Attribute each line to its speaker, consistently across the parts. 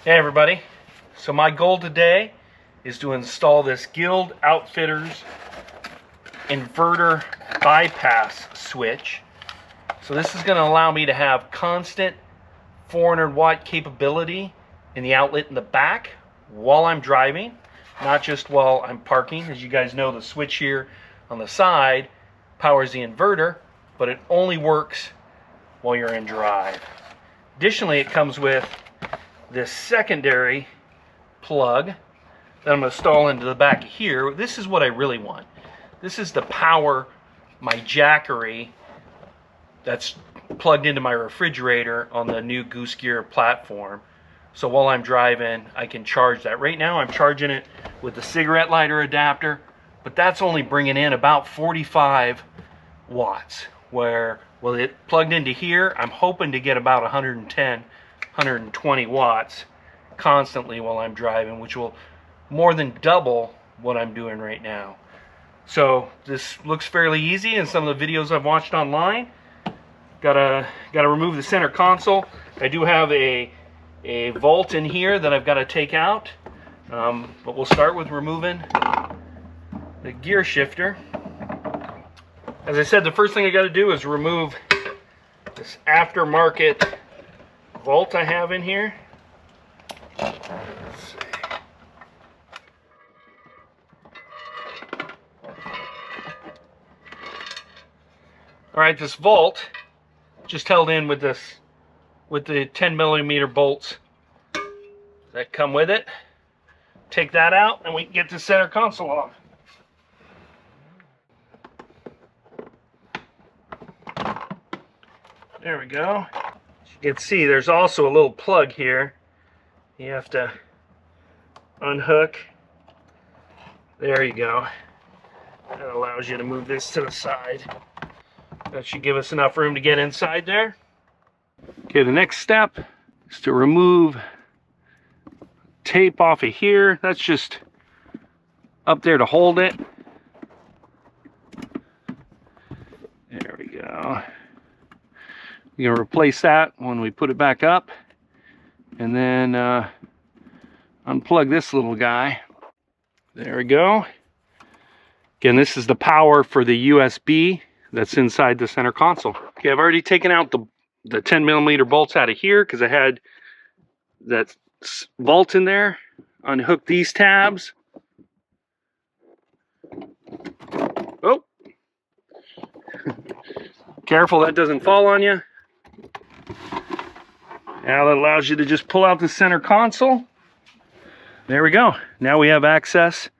Speaker 1: Hey everybody, so my goal today is to install this Guild Outfitters inverter bypass switch. So this is going to allow me to have constant 400 watt capability in the outlet in the back while I'm driving, not just while I'm parking. As you guys know, the switch here on the side powers the inverter, but it only works while you're in drive. Additionally, it comes with this secondary plug that I'm going to install into the back of here. This is what I really want. This is to power my Jackery that's plugged into my refrigerator on the new Goose Gear platform. So while I'm driving, I can charge that. Right now I'm charging it with the cigarette lighter adapter, but that's only bringing in about 45 watts. Where, well, it plugged into here, I'm hoping to get about 110, 120 watts constantly while I'm driving, which will more than double what I'm doing right now. So this looks fairly easy in some of the videos I've watched online. Gotta remove the center console. I do have a volt in here that I've got to take out, but we'll start with removing the gear shifter. As I said, the first thing I got to do is remove this aftermarket volt I have in here. Let's see. All right, this volt just held in with the 10mm bolts that come with it. Take that out and we can get the center console off. There we go. As you can see, there's also a little plug here. You have to unhook. There you go. That allows you to move this to the side. That should give us enough room to get inside there. Okay, the next step is to remove tape off of here. That's just up there to hold it. There we go. We're going to replace that when we put it back up, and then unplug this little guy. There we go. Again, this is the power for the USB that's inside the center console. Okay, I've already taken out the 10mm bolts out of here because I had that bolt in there. Unhook these tabs. Oh! Careful that doesn't fall on you. Now that allows you to just pull out the center console. There we go. Now we have access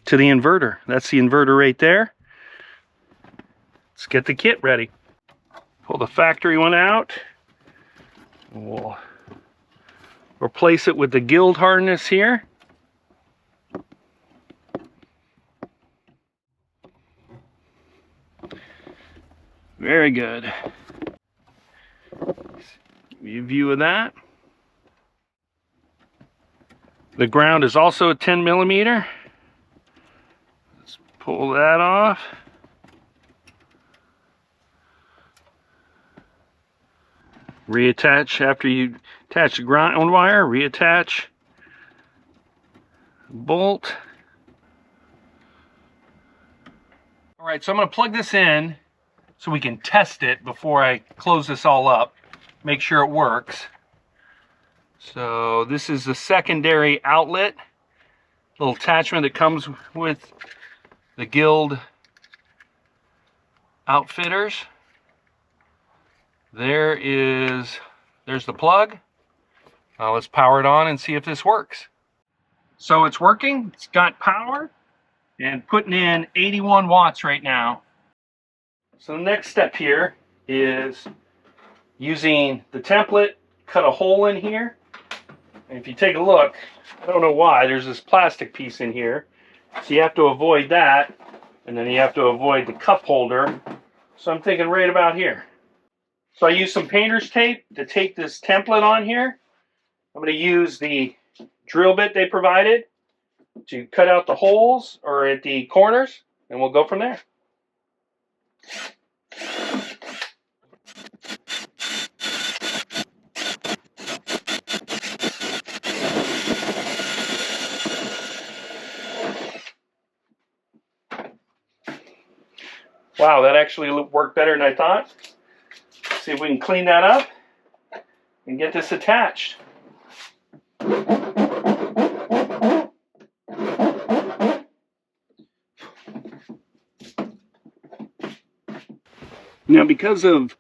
Speaker 1: to the inverter. That's the inverter right there. Let's get the kit ready. Pull the factory one out. We'll replace it with the Guild harness here. Very good. Give you a view of that. The ground is also a 10mm. Let's pull that off. Reattach after you attach the ground wire, reattach the bolt. All right, so I'm going to plug this in so we can test it before I close this all up, make sure it works. So this is the secondary outlet, little attachment that comes with the Guild Outfitters. There's the plug. Now let's power it on and see if this works. So it's working, it's got power, and putting in 81 watts right now. So the next step here is using the template, cut a hole in here. And if you take a look, I don't know why, there's this plastic piece in here. So you have to avoid that, and then you have to avoid the cup holder. So I'm thinking right about here. So I use some painter's tape to take this template on here. I'm going to use the drill bit they provided to cut out the holes or at the corners, and we'll go from there. Wow, that actually worked better than I thought. Let's see if we can clean that up and get this attached. Now, because of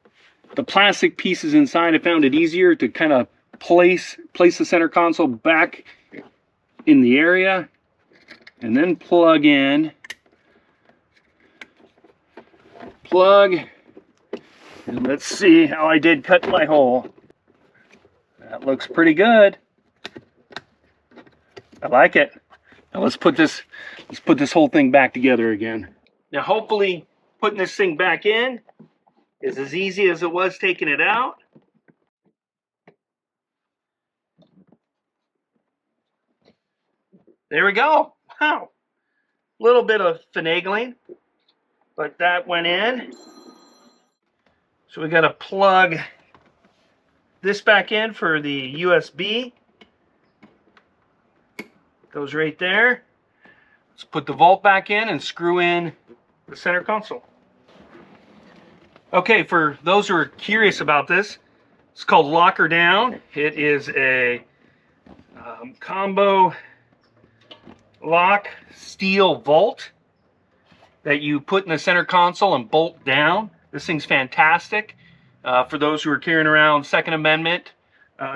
Speaker 1: the plastic pieces inside, I found it easier to kind of place the center console back in the area and then plug in. Plug, and let's see how I did cut my hole. That looks pretty good. I like it. Now let's put this whole thing back together again. Now hopefully putting this thing back in is as easy as it was taking it out. There we go. Wow. A little bit of finagling, but that went in. So we got to plug this back in for the USB. Goes right there. Let's put the volt back in and screw in the center console. Okay, for those who are curious about this, it's called Locker Down. It is a combo lock steel bolt that you put in the center console and bolt down. This thing's fantastic. For those who are carrying around Second Amendment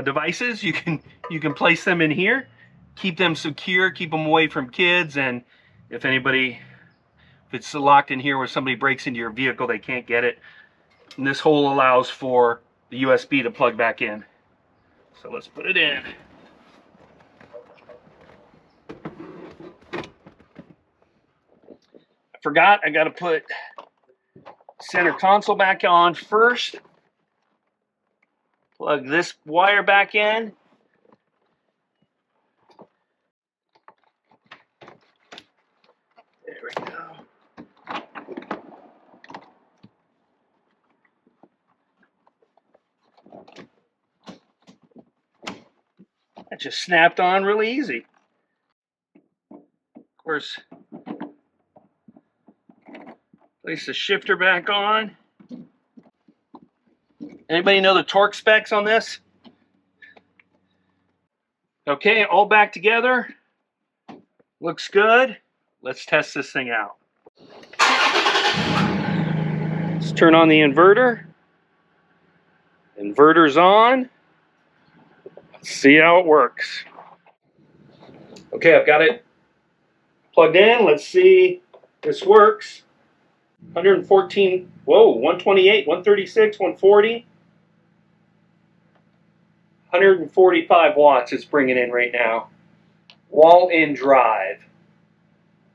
Speaker 1: devices, you can place them in here, keep them secure, keep them away from kids, and if it's locked in here where somebody breaks into your vehicle, they can't get it. And this hole allows for the USB to plug back in. So let's put it in. I forgot, I got to put center console back on first. Plug this wire back in. There we go. That just snapped on really easy. Of course, place the shifter back on. Anybody know the torque specs on this? Okay, all back together. Looks good. Let's test this thing out. Let's turn on the inverter. Inverter's on. Let's see how it works. Okay, I've got it plugged in. Let's see if this works. 114, whoa, 128, 136, 140. 145 watts it's bringing in right now. Wall-in drive.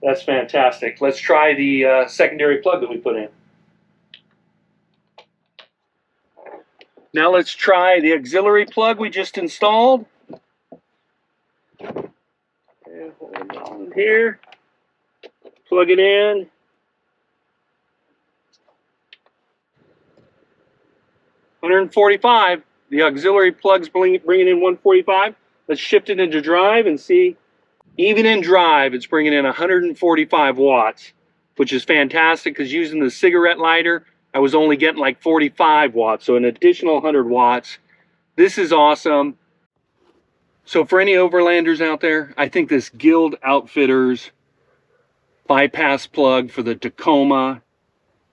Speaker 1: That's fantastic. Let's try the secondary plug that we put in. Now let's try the auxiliary plug we just installed. And hold on here. Plug it in. $145. The auxiliary plug's bringing in 145. Let's shift it into drive and see. Even in drive, it's bringing in 145 watts, which is fantastic because using the cigarette lighter, I was only getting like 45 watts, so an additional 100 watts. This is awesome. So for any overlanders out there, I think this Guild Outfitters bypass plug for the Tacoma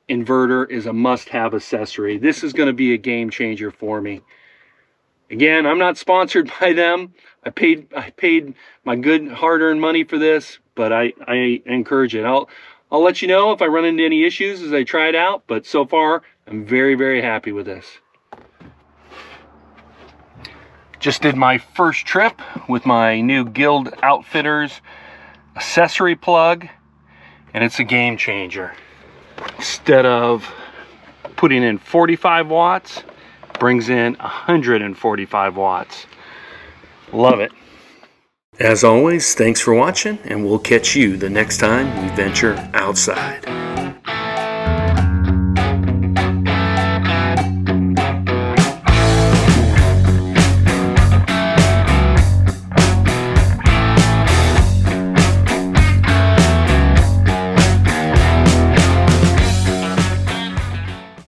Speaker 1: inverter is a must-have accessory. This is going to be a game changer for me. Again, I'm not sponsored by them. I paid my good hard-earned money for this, but I encourage it. I'll let you know if I run into any issues as I try it out, but so far I'm very, very happy with this. Just did my first trip with my new Guild Outfitters accessory plug, and it's a game changer. Instead of putting in 45 watts, brings in 145 watts. Love it. As always, thanks for watching, and we'll catch you the next time we venture outside.